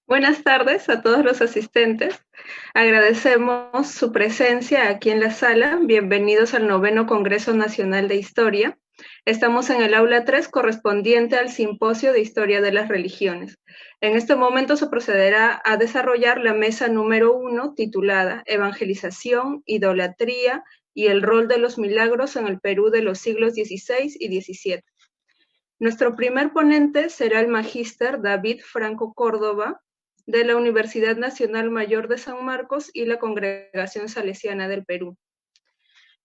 Buenas tardes a todos los asistentes. Agradecemos su presencia aquí en la sala. Bienvenidos al 9º Congreso Nacional de Historia. Estamos en el aula 3 correspondiente al Simposio de Historia de las Religiones. En este momento se procederá a desarrollar la mesa número 1 titulada Evangelización, Idolatría y el rol de los milagros en el Perú de los siglos XVI y XVII. Nuestro primer ponente será el magíster David Franco Córdoba, de la Universidad Nacional Mayor de San Marcos y la Congregación Salesiana del Perú.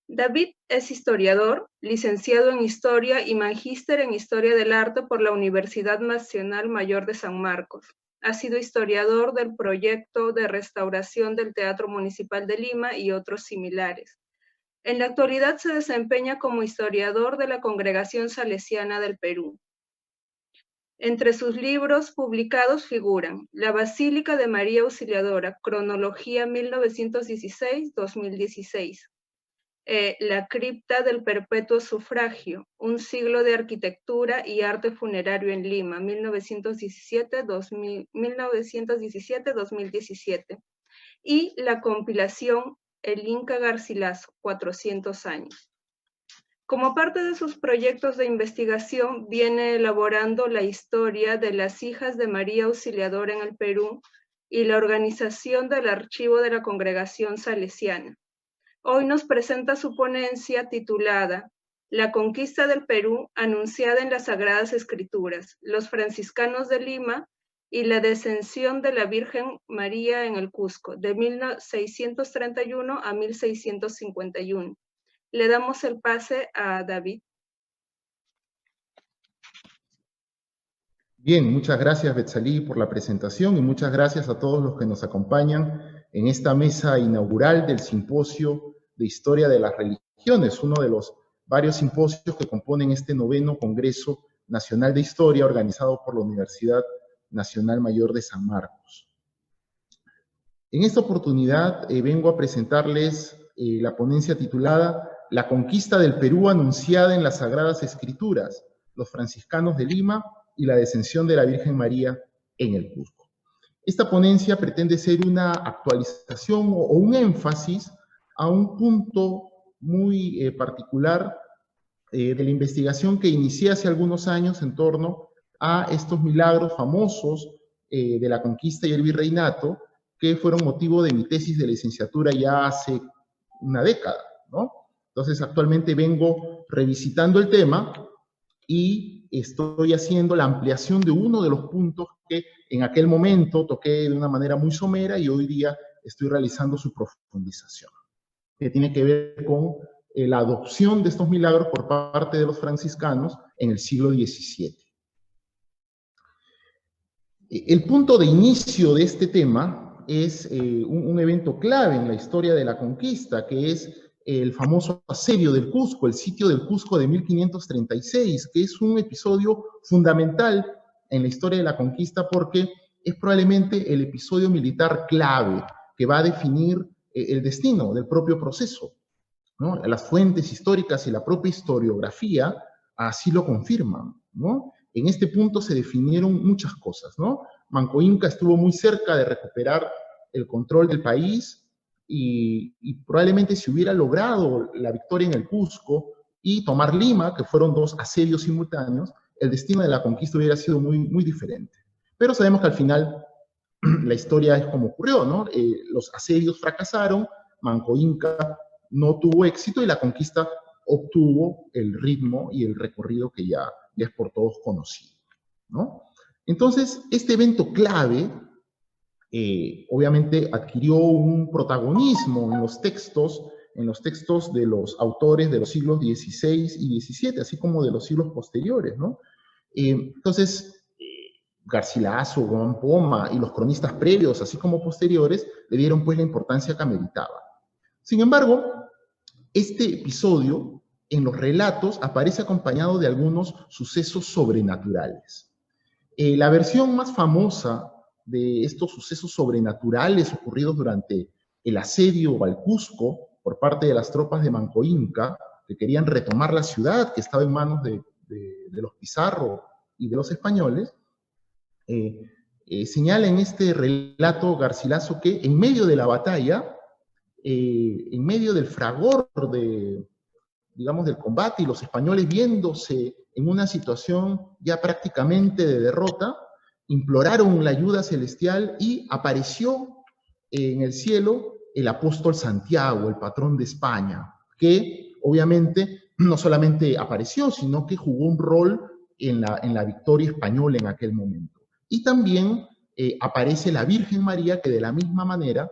David es historiador, licenciado en Historia y magíster en Historia del Arte por la Universidad Nacional Mayor de San Marcos. Ha sido historiador del proyecto de restauración del Teatro Municipal de Lima y otros similares. En la actualidad se desempeña como historiador de la Congregación Salesiana del Perú. Entre sus libros publicados figuran La Basílica de María Auxiliadora, cronología 1916-2016, La cripta del Perpetuo Sufragio, un siglo de arquitectura y arte funerario en Lima, 1917-2017, y la compilación El Inca Garcilaso, 400 años. Como parte de sus proyectos de investigación, viene elaborando la historia de las hijas de María Auxiliadora en el Perú y la organización del archivo de la Congregación Salesiana. Hoy nos presenta su ponencia titulada La conquista del Perú anunciada en las Sagradas Escrituras, los franciscanos de Lima y la descensión de la Virgen María en el Cusco, de 1631 a 1651. Le damos el pase a David. Bien, muchas gracias Betsalí por la presentación y muchas gracias a todos los que nos acompañan en esta mesa inaugural del Simposio de Historia de las Religiones, uno de los varios simposios que componen este 9º Congreso Nacional de Historia organizado por la Universidad Nacional Mayor de San Marcos. En esta oportunidad vengo a presentarles la ponencia titulada La conquista del Perú anunciada en las Sagradas Escrituras, los franciscanos de Lima y la descensión de la Virgen María en el Cusco. Esta ponencia pretende ser una actualización o un énfasis a un punto muy particular de la investigación que inicié hace algunos años en torno a estos milagros famosos de la conquista y el virreinato, que fueron motivo de mi tesis de licenciatura ya hace una década, ¿no? Entonces, actualmente vengo revisitando el tema y estoy haciendo la ampliación de uno de los puntos que en aquel momento toqué de una manera muy somera y hoy día estoy realizando su profundización, que tiene que ver con la adopción de estos milagros por parte de los franciscanos en el siglo XVII. El punto de inicio de este tema es un evento clave en la historia de la conquista, que es el famoso asedio del Cusco, el sitio del Cusco de 1536, que es un episodio fundamental en la historia de la conquista porque es probablemente el episodio militar clave que va a definir el destino del propio proceso, ¿no? Las fuentes históricas y la propia historiografía así lo confirman, ¿no? En este punto se definieron muchas cosas, ¿no? Manco Inca estuvo muy cerca de recuperar el control del país y probablemente si hubiera logrado la victoria en el Cusco y tomar Lima, que fueron dos asedios simultáneos, el destino de la conquista hubiera sido muy diferente. Pero sabemos que al final la historia es como ocurrió, ¿no? Los asedios fracasaron, Manco Inca no tuvo éxito y la conquista obtuvo el ritmo y el recorrido que ya es por todos conocido, ¿no? Entonces, este evento clave obviamente adquirió un protagonismo en los textos de los autores de los siglos XVI y XVII, así como de los siglos posteriores, ¿no? Entonces, Garcilaso, Gómez Poma y los cronistas previos, así como posteriores, le dieron pues la importancia que ameritaba. Sin embargo, este episodio en los relatos aparece acompañado de algunos sucesos sobrenaturales. La versión más famosa de estos sucesos sobrenaturales ocurridos durante el asedio al Cusco por parte de las tropas de Manco Inca, que querían retomar la ciudad que estaba en manos de los Pizarro y de los españoles, Señala en este relato Garcilaso que en medio de la batalla, en medio del fragor digamos, del combate y los españoles viéndose en una situación ya prácticamente de derrota, imploraron la ayuda celestial y apareció en el cielo el apóstol Santiago, el patrón de España, que obviamente no solamente apareció, sino que jugó un rol en la victoria española en aquel momento. Y también aparece la Virgen María, que de la misma manera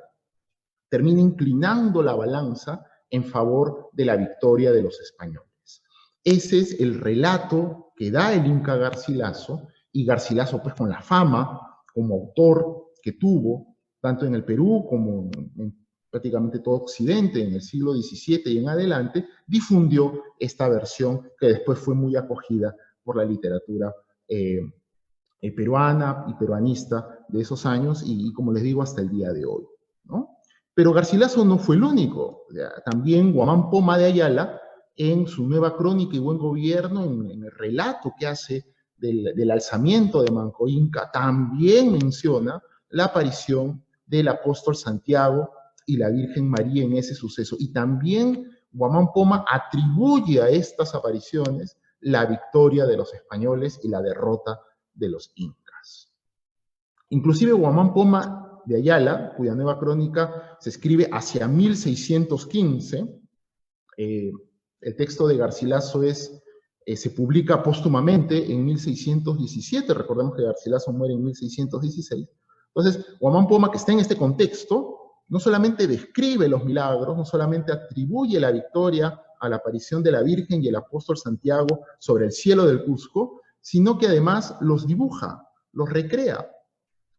termina inclinando la balanza en favor de la victoria de los españoles. Ese es el relato que da el Inca Garcilaso, y Garcilaso, pues con la fama como autor que tuvo, tanto en el Perú como en prácticamente todo Occidente, en el siglo XVII y en adelante, difundió esta versión que después fue muy acogida por la literatura peruana y peruanista de esos años y, como les digo, hasta el día de hoy, ¿no? Pero Garcilaso no fue el único. También Guamán Poma de Ayala, en su nueva Crónica y Buen Gobierno, en el relato que hace del alzamiento de Manco Inca, también menciona la aparición del apóstol Santiago y la Virgen María en ese suceso. Y también Guamán Poma atribuye a estas apariciones la victoria de los españoles y la derrota de los incas. Inclusive Guamán Poma de Ayala, cuya nueva crónica se escribe hacia 1615, el texto de Garcilaso se publica póstumamente en 1617, recordemos que Garcilaso muere en 1616. Entonces, Guamán Poma, que está en este contexto, no solamente describe los milagros, no solamente atribuye la victoria a la aparición de la Virgen y el apóstol Santiago sobre el cielo del Cusco, sino que además los dibuja, los recrea.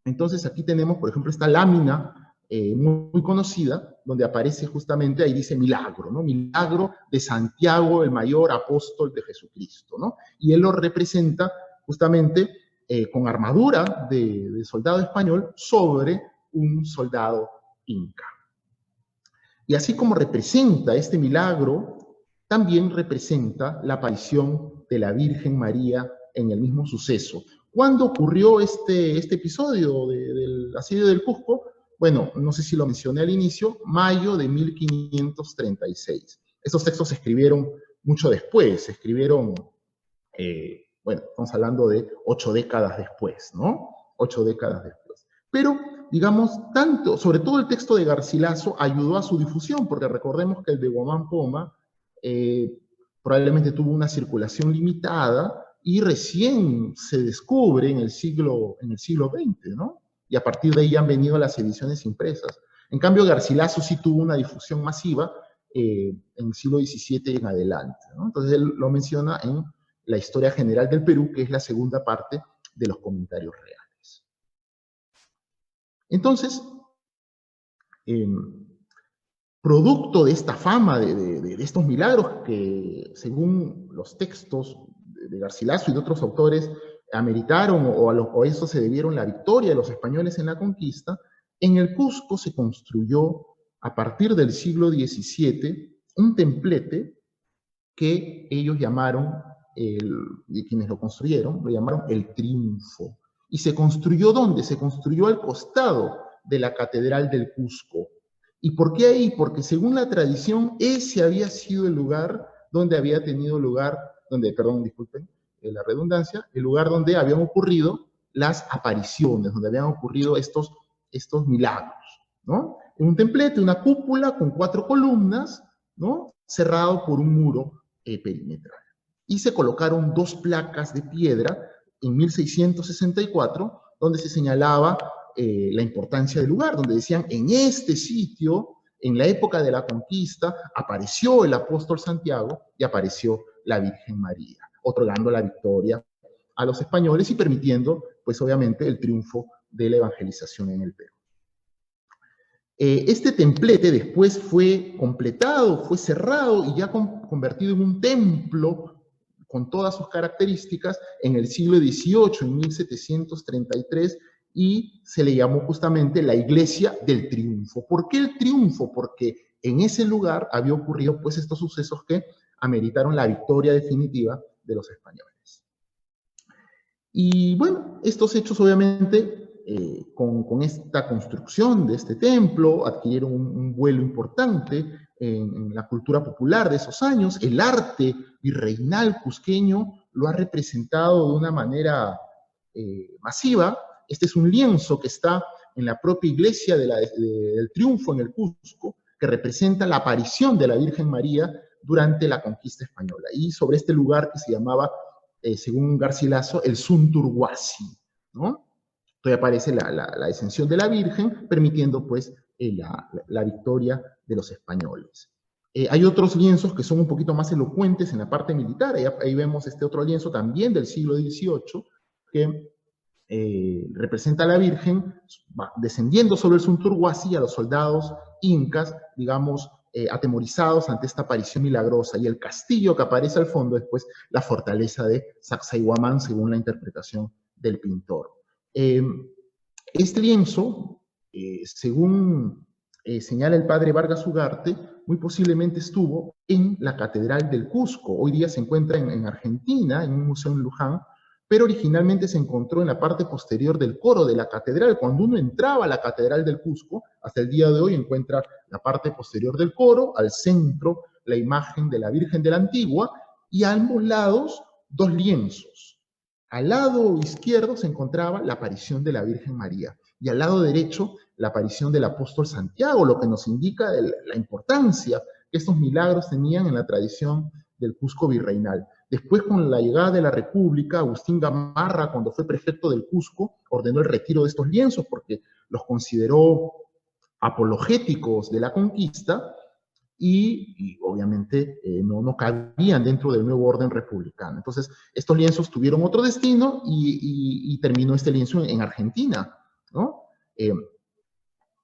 Entonces aquí tenemos, por ejemplo, esta lámina muy conocida, donde aparece justamente, ahí dice milagro, ¿no? Milagro de Santiago, el mayor apóstol de Jesucristo, ¿no? Y él lo representa justamente con armadura de soldado español sobre un soldado inca. Y así como representa este milagro, también representa la aparición de la Virgen María en el mismo suceso. ¿Cuándo ocurrió este episodio del asedio del Cusco? Bueno, no sé si lo mencioné al inicio, mayo de 1536. Estos textos se escribieron mucho después, se escribieron, bueno, estamos hablando de 8 décadas después, ¿no? 8 décadas después. Pero, digamos, sobre todo el texto de Garcilaso ayudó a su difusión, porque recordemos que el de Guamán Poma probablemente tuvo una circulación limitada, y recién se descubre en el siglo XX, ¿no? Y a partir de ahí han venido las ediciones impresas. En cambio, Garcilaso sí tuvo una difusión masiva en el siglo XVII en adelante, ¿no? Entonces él lo menciona en la Historia General del Perú, que es la segunda parte de los comentarios reales. Entonces, producto de esta fama, de estos milagros que, según los textos de Garcilaso y de otros autores, ameritaron o a eso se debieron la victoria de los españoles en la conquista, en el Cusco se construyó, a partir del siglo XVII, un templete que ellos llamaron, y quienes lo construyeron, lo llamaron el Triunfo. ¿Y se construyó dónde? Se construyó al costado de la Catedral del Cusco. ¿Y por qué ahí? Porque según la tradición, ese había sido el lugar donde había tenido lugar, perdón, disculpen la redundancia, el lugar donde habían ocurrido las apariciones, donde habían ocurrido estos milagros, ¿no? Un templete, una cúpula con 4 columnas, ¿no? Cerrado por un muro perimetral. Y se colocaron 2 placas de piedra en 1664, donde se señalaba la importancia del lugar, donde decían, en este sitio, en la época de la conquista, apareció el apóstol Santiago y apareció la Virgen María, otorgando la victoria a los españoles y permitiendo, pues obviamente, el triunfo de la evangelización en el Perú. Este templete después fue completado, fue cerrado y ya convertido en un templo con todas sus características en el siglo XVIII, en 1733, y se le llamó justamente la Iglesia del Triunfo. ¿Por qué el Triunfo? Porque en ese lugar había ocurrido pues estos sucesos que ameritaron la victoria definitiva de los españoles. Y bueno, estos hechos obviamente con esta construcción de este templo, adquirieron un vuelo importante en la cultura popular de esos años. El arte virreinal cusqueño lo ha representado de una manera masiva. Este es un lienzo que está en la propia iglesia del Triunfo en el Cusco, que representa la aparición de la Virgen María durante la conquista española, y sobre este lugar que se llamaba, según Garcilaso, el Sunturhuasi, ¿no? Entonces aparece la descensión de la Virgen, permitiendo pues la victoria de los españoles. Hay otros lienzos que son un poquito más elocuentes en la parte militar. Ahí vemos este otro lienzo también del siglo XVIII, que representa a la Virgen descendiendo sobre el Sunturhuasi, a los soldados incas, digamos, atemorizados ante esta aparición milagrosa, y el castillo que aparece al fondo es pues la fortaleza de Sacsayhuamán, según la interpretación del pintor. Este lienzo, según señala el padre Vargas Ugarte, muy posiblemente estuvo en la Catedral del Cusco. Hoy día se encuentra en Argentina, en un museo en Luján, pero originalmente se encontró en la parte posterior del coro de la catedral. Cuando uno entraba a la Catedral del Cusco, hasta el día de hoy encuentra la parte posterior del coro, al centro la imagen de la Virgen de la Antigua, y a ambos lados dos lienzos. Al lado izquierdo se encontraba la aparición de la Virgen María, y al lado derecho la aparición del apóstol Santiago, lo que nos indica la importancia que estos milagros tenían en la tradición del Cusco virreinal. Después, con la llegada de la República, Agustín Gamarra, cuando fue prefecto del Cusco, ordenó el retiro de estos lienzos porque los consideró apologéticos de la conquista y obviamente no cabían dentro del nuevo orden republicano. Entonces, estos lienzos tuvieron otro destino y terminó este lienzo en Argentina, ¿no?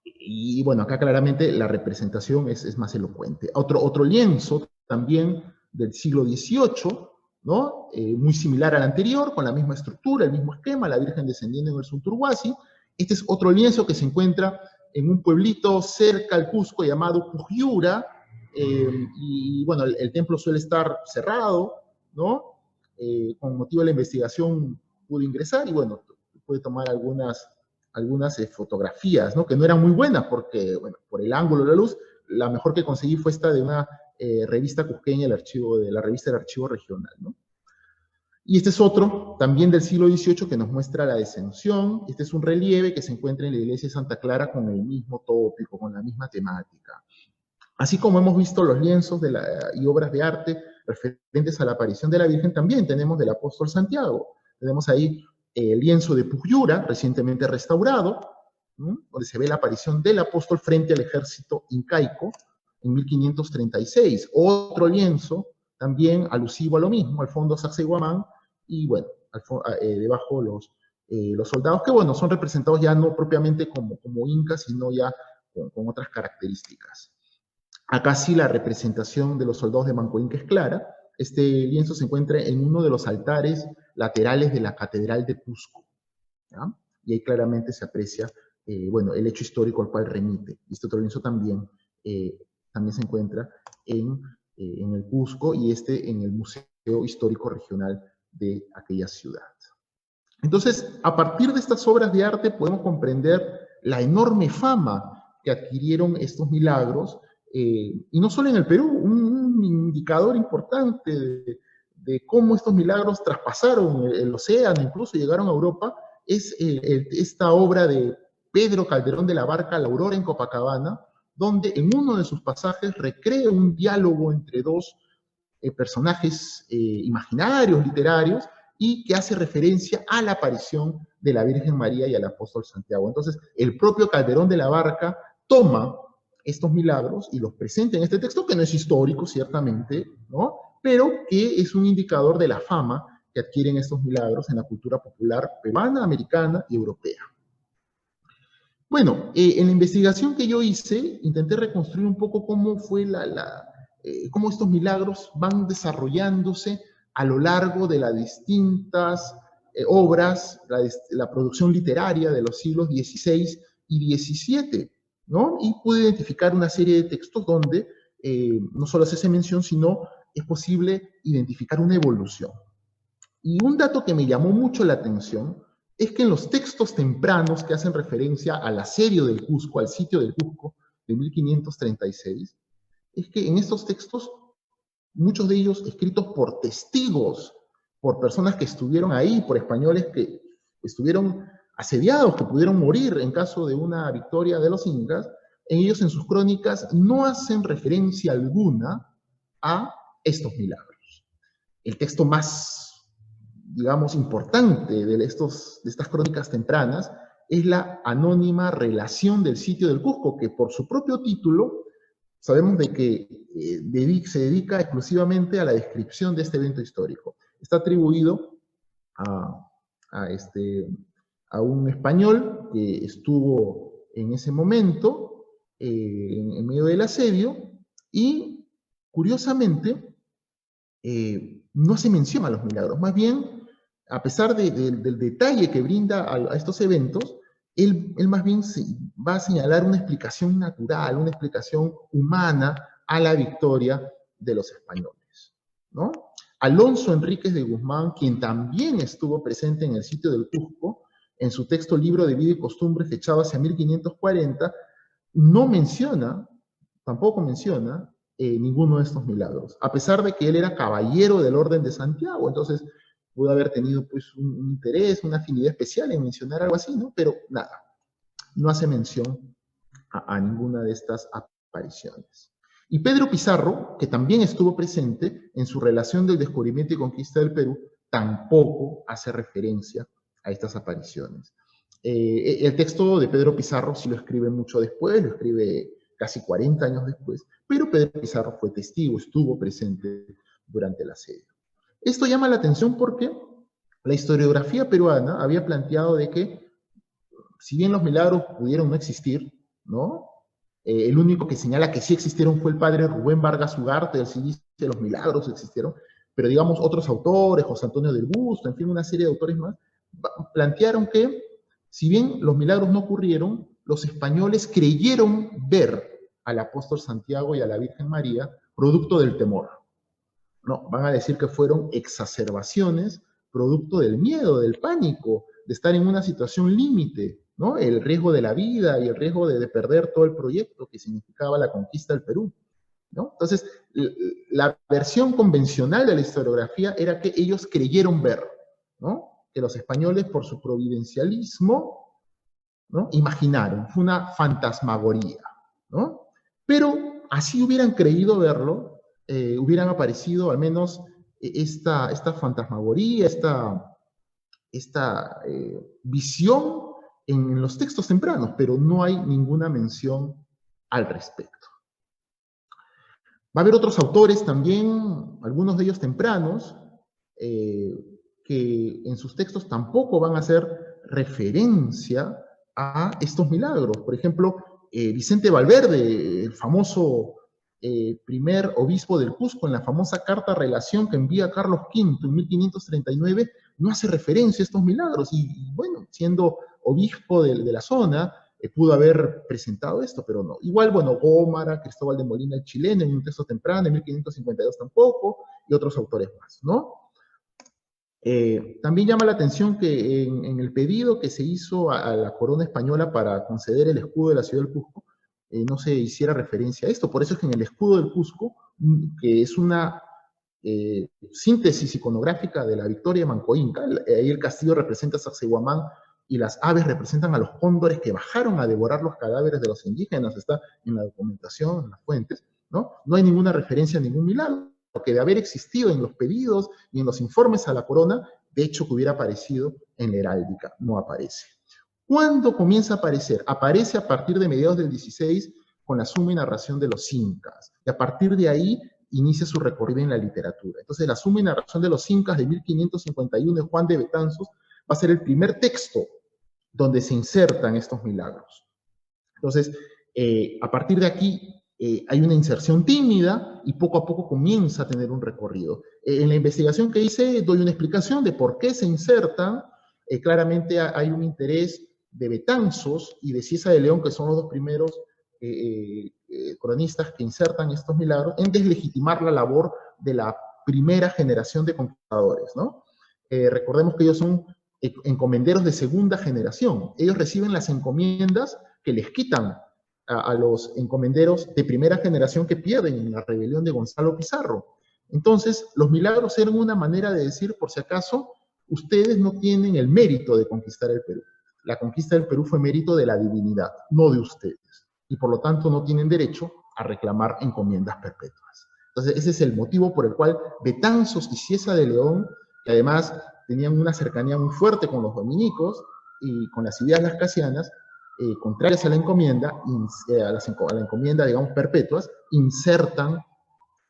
Y bueno, acá claramente la representación es más elocuente. Otro lienzo también del siglo XVIII, ¿no? Muy similar al anterior, con la misma estructura, el mismo esquema, la Virgen descendiendo en el Sunturhuasi. Este es otro lienzo que se encuentra en un pueblito cerca al Cusco llamado Pujiura, y bueno, el templo suele estar cerrado, ¿no? Con motivo de la investigación pude ingresar y bueno, pude tomar algunas fotografías, ¿no? Que no eran muy buenas porque, bueno, por el ángulo de la luz, la mejor que conseguí fue esta de una revista cusqueña, la revista del Archivo Regional, ¿no? Y este es otro, también del siglo XVIII, que nos muestra la descensión. Este es un relieve que se encuentra en la iglesia de Santa Clara con el mismo tópico, con la misma temática. Así como hemos visto los lienzos y obras de arte referentes a la aparición de la Virgen, también tenemos del apóstol Santiago. Tenemos ahí el lienzo de Pujiura, recientemente restaurado, ¿no? Donde se ve la aparición del apóstol frente al ejército incaico en 1536. Otro lienzo, también alusivo a lo mismo, al fondo Sacsayhuamán, y bueno, debajo los soldados, que bueno, son representados ya no propiamente como incas, sino ya con otras características. Acá sí la representación de los soldados de Manco Inca es clara. Este lienzo se encuentra en uno de los altares laterales de la Catedral de Cusco, ¿ya? Y ahí claramente se aprecia bueno, el hecho histórico al cual remite. Este otro lienzo también se encuentra en el Cusco, y en el Museo Histórico Regional de aquella ciudad. Entonces, a partir de estas obras de arte podemos comprender la enorme fama que adquirieron estos milagros, y no solo en el Perú. Un indicador importante de cómo estos milagros traspasaron el océano, incluso llegaron a Europa, es esta obra de Pedro Calderón de la Barca, La Aurora en Copacabana, donde en uno de sus pasajes recrea un diálogo entre dos personajes imaginarios, literarios, y que hace referencia a la aparición de la Virgen María y al apóstol Santiago. Entonces, el propio Calderón de la Barca toma estos milagros y los presenta en este texto, que no es histórico, ciertamente, ¿no? Pero que es un indicador de la fama que adquieren estos milagros en la cultura popular peruana, americana y europea. Bueno, en la investigación que yo hice, intenté reconstruir un poco cómo fue cómo estos milagros van desarrollándose a lo largo de las distintas obras, la producción literaria de los siglos XVI y XVII, ¿no? Y pude identificar una serie de textos donde no solo se hace mención, sino es posible identificar una evolución. Y un dato que me llamó mucho la atención es que en los textos tempranos que hacen referencia al asedio del Cusco, al sitio del Cusco de 1536, es que en estos textos, muchos de ellos escritos por testigos, por personas que estuvieron ahí, por españoles que estuvieron asediados, que pudieron morir en caso de una victoria de los incas, ellos en sus crónicas no hacen referencia alguna a estos milagros. El texto más, digamos, importante de estas crónicas tempranas es la anónima relación del sitio del Cusco, que por su propio título sabemos de que se dedica exclusivamente a la descripción de este evento histórico. Está atribuido a un español que estuvo en ese momento en medio del asedio y, curiosamente, no se menciona los milagros. Más bien, a pesar del detalle que brinda a estos eventos, él más bien va a señalar una explicación natural, una explicación humana a la victoria de los españoles, ¿no? Alonso Enríquez de Guzmán, quien también estuvo presente en el sitio del Cusco, en su texto Libro de Vida y Costumbres, fechado hacia 1540, tampoco menciona ninguno de estos milagros, a pesar de que él era caballero del Orden de Santiago. Entonces pudo haber tenido pues un interés, una afinidad especial en mencionar algo así, ¿no? Pero nada, no hace mención a ninguna de estas apariciones. Y Pedro Pizarro, que también estuvo presente en su relación del descubrimiento y conquista del Perú, tampoco hace referencia a estas apariciones. El texto de Pedro Pizarro sí lo escribe mucho después, lo escribe casi 40 años después, pero Pedro Pizarro fue testigo, estuvo presente durante el asedio. Esto llama la atención porque la historiografía peruana había planteado de que, si bien los milagros pudieron no existir, ¿no? El único que señala que sí existieron fue el padre Rubén Vargas Ugarte, él sí dice que los milagros existieron, pero digamos otros autores, José Antonio del Busto, en fin, una serie de autores más, plantearon que, si bien los milagros no ocurrieron, los españoles creyeron ver al apóstol Santiago y a la Virgen María producto del temor. No, van a decir que fueron exacerbaciones producto del miedo, del pánico, de estar en una situación límite, ¿no? El riesgo de la vida y el riesgo de perder todo el proyecto que significaba la conquista del Perú, ¿no? Entonces, la versión convencional de la historiografía era que ellos creyeron ver, ¿no? Que los españoles, por su providencialismo, ¿no? Imaginaron, fue una fantasmagoría, ¿no? Pero así hubieran creído verlo, hubieran aparecido al menos esta fantasmagoría, esta visión en los textos tempranos, pero no hay ninguna mención al respecto. Va a haber otros autores también, algunos de ellos tempranos, que en sus textos tampoco van a hacer referencia a estos milagros. Por ejemplo, Vicente Valverde, el famoso primer obispo del Cusco, en la famosa carta relación que envía Carlos V en 1539, no hace referencia a estos milagros. Y bueno, siendo obispo de la zona, pudo haber presentado esto, pero no. Igual, bueno, Gómara, Cristóbal de Molina, el chileno, en un texto temprano, en 1552 tampoco, y otros autores más, ¿no? También llama la atención que en el pedido que se hizo a la corona española para conceder el escudo de la ciudad del Cusco, no se hiciera referencia a esto. Por eso es que en el escudo del Cusco, que es una síntesis iconográfica de la victoria manco-inca, ahí el castillo representa a Sacsayhuamán y las aves representan a los cóndores que bajaron a devorar los cadáveres de los indígenas, está en la documentación, en las fuentes, ¿no? No hay ninguna referencia a ningún milagro, que de haber existido en los pedidos y en los informes a la corona, de hecho que hubiera aparecido en la heráldica, no aparece. ¿Cuándo comienza a aparecer? Aparece a partir de mediados del 16 con la suma y narración de los incas, y a partir de ahí inicia su recorrido en la literatura. Entonces, la suma y narración de los incas de 1551 de Juan de Betanzos va a ser el primer texto donde se insertan estos milagros. Entonces, a partir de aquí hay una inserción tímida y poco a poco comienza a tener un recorrido. En la investigación que hice doy una explicación de por qué se insertan. Claramente hay un interés de Betanzos y de Cieza de León, que son los dos primeros cronistas que insertan estos milagros, en deslegitimar la labor de la primera generación de conquistadores, ¿no? Recordemos que ellos son encomenderos de segunda generación. Ellos reciben las encomiendas que les quitan a los encomenderos de primera generación que pierden en la rebelión de Gonzalo Pizarro. Entonces, los milagros eran una manera de decir, por si acaso, ustedes no tienen el mérito de conquistar el Perú. La conquista del Perú fue mérito de la divinidad, no de ustedes. Y por lo tanto no tienen derecho a reclamar encomiendas perpetuas. Entonces, ese es el motivo por el cual Betanzos y Cieza de León, que además tenían una cercanía muy fuerte con los dominicos y con las ideas lascasianas, contrarias a la encomienda, a la encomienda, digamos, perpetuas, insertan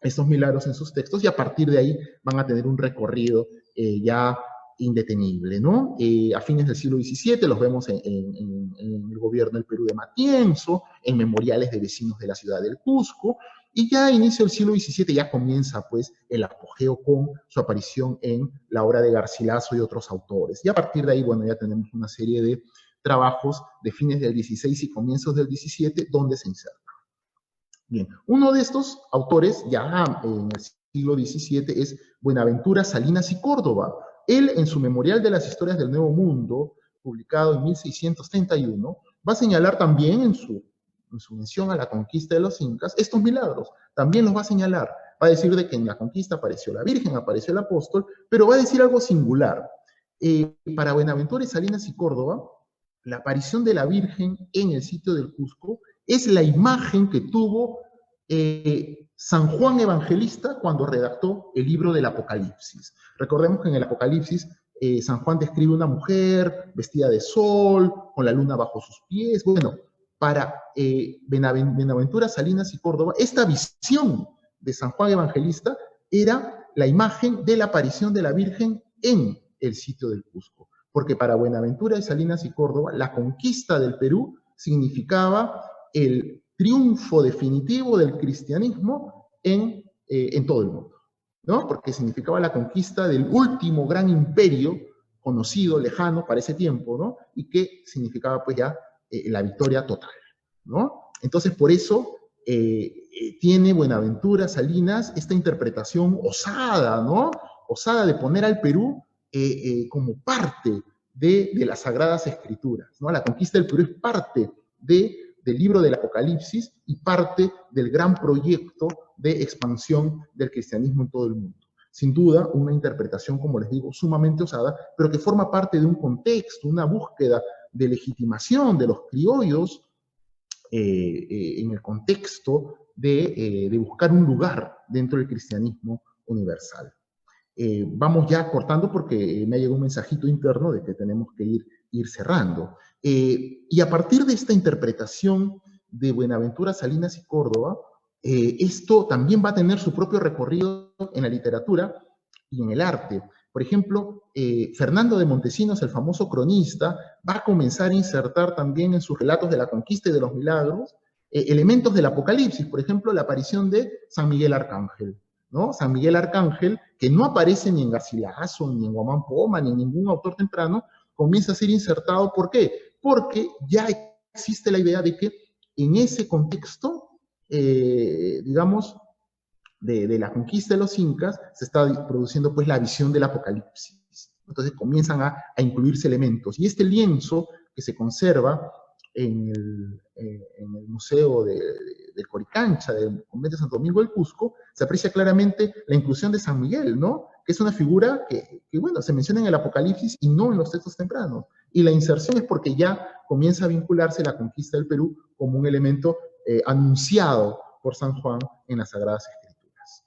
estos milagros en sus textos y a partir de ahí van a tener un recorrido ya indetenible, ¿no? A fines del siglo XVII los vemos en el gobierno del Perú de Matienzo, en memoriales de vecinos de la ciudad del Cusco, y ya a inicio del siglo XVII ya comienza pues el apogeo con su aparición en la obra de Garcilaso y otros autores. Y a partir de ahí, bueno, ya tenemos una serie de trabajos de fines del XVI y comienzos del XVII donde se inserta. Bien, uno de estos autores, ya en el siglo XVII, es Buenaventura Salinas y Córdoba. Él, en su Memorial de las Historias del Nuevo Mundo, publicado en 1631, va a señalar también en su mención a la conquista de los incas estos milagros. También los va a señalar. Va a decir de que en la conquista apareció la Virgen, apareció el apóstol, pero va a decir algo singular. Para Buenaventura Salinas y Córdoba, la aparición de la Virgen en el sitio del Cusco es la imagen que tuvo San Juan Evangelista cuando redactó el libro del Apocalipsis. Recordemos que en el Apocalipsis San Juan describe una mujer vestida de sol, con la luna bajo sus pies. Bueno, para Buenaventura Salinas y Córdoba, esta visión de San Juan Evangelista era la imagen de la aparición de la Virgen en el sitio del Cusco. Porque para Buenaventura Salinas y Córdoba, la conquista del Perú significaba el triunfo definitivo del cristianismo en todo el mundo, ¿no? Porque significaba la conquista del último gran imperio conocido, lejano para ese tiempo, ¿no? Y que significaba pues ya la victoria total, ¿no? Entonces por eso tiene Buenaventura Salinas esta interpretación osada, ¿no? Osada de poner al Perú como parte de las Sagradas Escrituras, ¿no? La conquista del Perú es parte del libro del Apocalipsis y parte del gran proyecto de expansión del cristianismo en todo el mundo. Sin duda, una interpretación, como les digo, sumamente osada, pero que forma parte de un contexto, una búsqueda de legitimación de los criollos en el contexto de buscar un lugar dentro del cristianismo universal. Vamos ya cortando porque me ha llegado un mensajito interno de que tenemos que ir cerrando. Y a partir de esta interpretación de Buenaventura Salinas y Córdoba, esto también va a tener su propio recorrido en la literatura y en el arte. Por ejemplo, Fernando de Montesinos, el famoso cronista, va a comenzar a insertar también en sus relatos de la conquista y de los milagros elementos del Apocalipsis, por ejemplo, la aparición de San Miguel Arcángel, ¿no? San Miguel Arcángel, que no aparece ni en Garcilaso, ni en Guamán Poma, ni en ningún autor temprano, comienza a ser insertado. ¿Por qué? Porque ya existe la idea de que en ese contexto, digamos, de la conquista de los incas, se está produciendo pues la visión del Apocalipsis. Entonces comienzan a incluirse elementos. Y este lienzo que se conserva en el Museo del Coricancha, del Convento de Santo Domingo del Cusco, se aprecia claramente la inclusión de San Miguel, ¿no? Que es una figura que, bueno, se menciona en el Apocalipsis y no en los textos tempranos. Y la inserción es porque ya comienza a vincularse la conquista del Perú como un elemento anunciado por San Juan en las Sagradas Escrituras.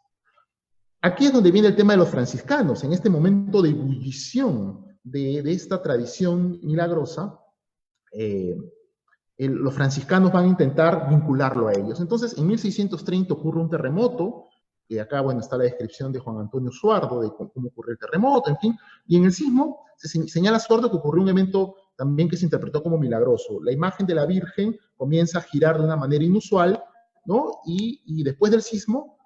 Aquí es donde viene el tema de los franciscanos. En este momento de ebullición de esta tradición milagrosa, los franciscanos van a intentar vincularlo a ellos. Entonces, en 1630 ocurre un terremoto, y acá, bueno, está la descripción de Juan Antonio Suardo de cómo ocurrió el terremoto, en fin, y en el sismo se señala Suardo que ocurrió un evento también que se interpretó como milagroso. La imagen de la Virgen comienza a girar de una manera inusual, ¿no? Y después del sismo,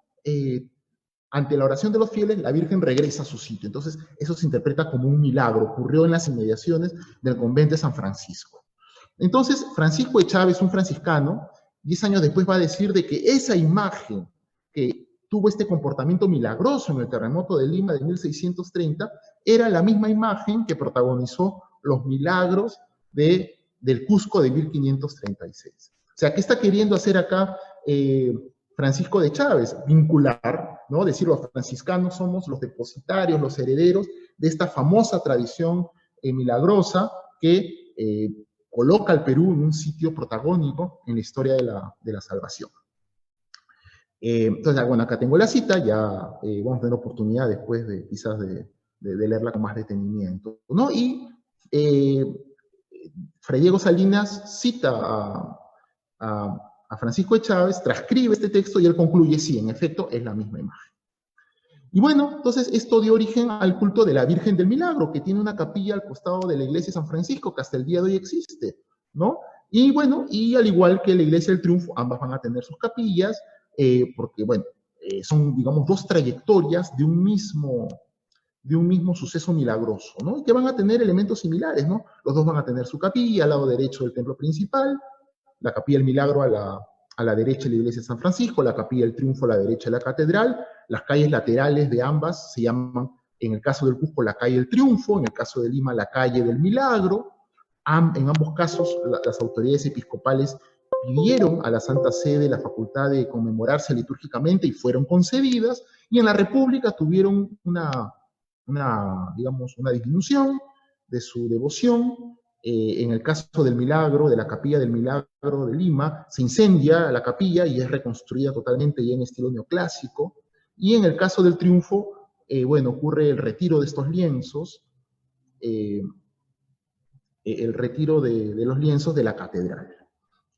ante la oración de los fieles, la Virgen regresa a su sitio. Entonces, eso se interpreta como un milagro, ocurrió en las inmediaciones del convento de San Francisco. Entonces, Francisco de Chávez, un franciscano, 10 años después va a decir de que esa imagen que tuvo este comportamiento milagroso en el terremoto de Lima de 1630 era la misma imagen que protagonizó los milagros del Cusco de 1536. O sea, ¿qué está queriendo hacer acá Francisco de Chávez? Vincular, ¿no? Decir, los franciscanos somos los depositarios, los herederos de esta famosa tradición milagrosa que coloca al Perú en un sitio protagónico en la historia de la salvación. Entonces, bueno, acá tengo la cita, ya vamos a tener oportunidad después de quizás de leerla con más detenimiento, ¿no? Y Fray Diego Salinas cita a Francisco de Chávez, transcribe este texto y él concluye, sí, en efecto, es la misma imagen. Y bueno, entonces esto dio origen al culto de la Virgen del Milagro, que tiene una capilla al costado de la iglesia de San Francisco, que hasta el día de hoy existe, ¿no? Y bueno, y al igual que la iglesia del Triunfo, ambas van a tener sus capillas, porque, bueno, son, digamos, dos trayectorias de un mismo suceso milagroso, ¿no? Y que van a tener elementos similares, ¿no? Los dos van a tener su capilla al lado derecho del templo principal, la capilla del Milagro a la derecha de la iglesia de San Francisco, la capilla del Triunfo a la derecha de la catedral. Las calles laterales de ambas se llaman, en el caso del Cusco, la calle del Triunfo, en el caso de Lima, la calle del Milagro. En ambos casos, las autoridades episcopales pidieron a la Santa Sede la facultad de conmemorarse litúrgicamente y fueron concedidas, y en la República tuvieron digamos, una disminución de su devoción. En el caso del Milagro, de la Capilla del Milagro de Lima, se incendia la capilla y es reconstruida totalmente ya en estilo neoclásico. Y en el caso del Triunfo, bueno, ocurre el retiro de estos lienzos, el retiro de los lienzos de la catedral,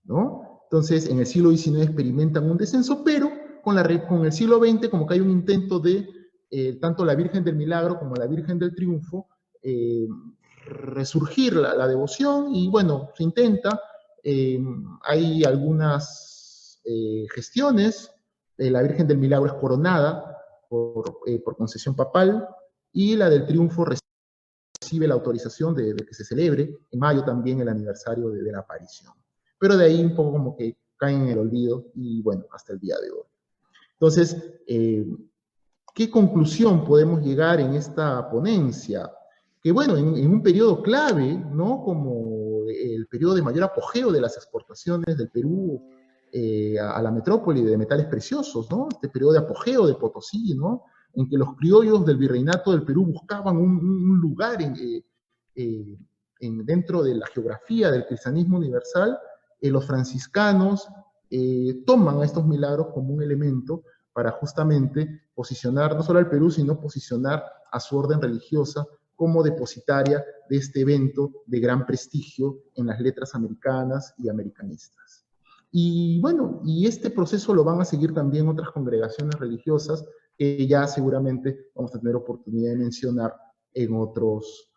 ¿no? Entonces, en el siglo XIX experimentan un descenso, pero con el siglo XX, como que hay un intento de, tanto la Virgen del Milagro como la Virgen del Triunfo, resurgir la devoción, y bueno, se intenta, hay algunas gestiones, la Virgen del Milagro es coronada por concesión papal, y la del Triunfo recibe la autorización de que se celebre en mayo también el aniversario de la aparición. Pero de ahí un poco como que caen en el olvido, y bueno, hasta el día de hoy. Entonces, ¿qué conclusión podemos llegar en esta ponencia? Que bueno, en un periodo clave, ¿no? Como el periodo de mayor apogeo de las exportaciones del Perú a la metrópoli de metales preciosos, ¿no? Este periodo de apogeo de Potosí, ¿no? En que los criollos del virreinato del Perú buscaban un lugar dentro de la geografía del cristianismo universal. Los franciscanos toman a estos milagros como un elemento para justamente posicionar no solo al Perú, sino posicionar a su orden religiosa como depositaria de este evento de gran prestigio en las letras americanas y americanistas. Y bueno, y este proceso lo van a seguir también otras congregaciones religiosas que ya seguramente vamos a tener oportunidad de mencionar en otras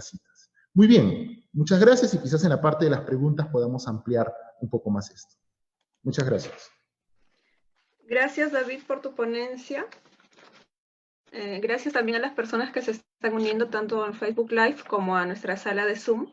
citas. Muy bien, muchas gracias, y quizás en la parte de las preguntas podamos ampliar un poco más esto. Muchas gracias. Gracias, David, por tu ponencia. Gracias también a las personas que se están uniendo tanto en Facebook Live como a nuestra sala de Zoom.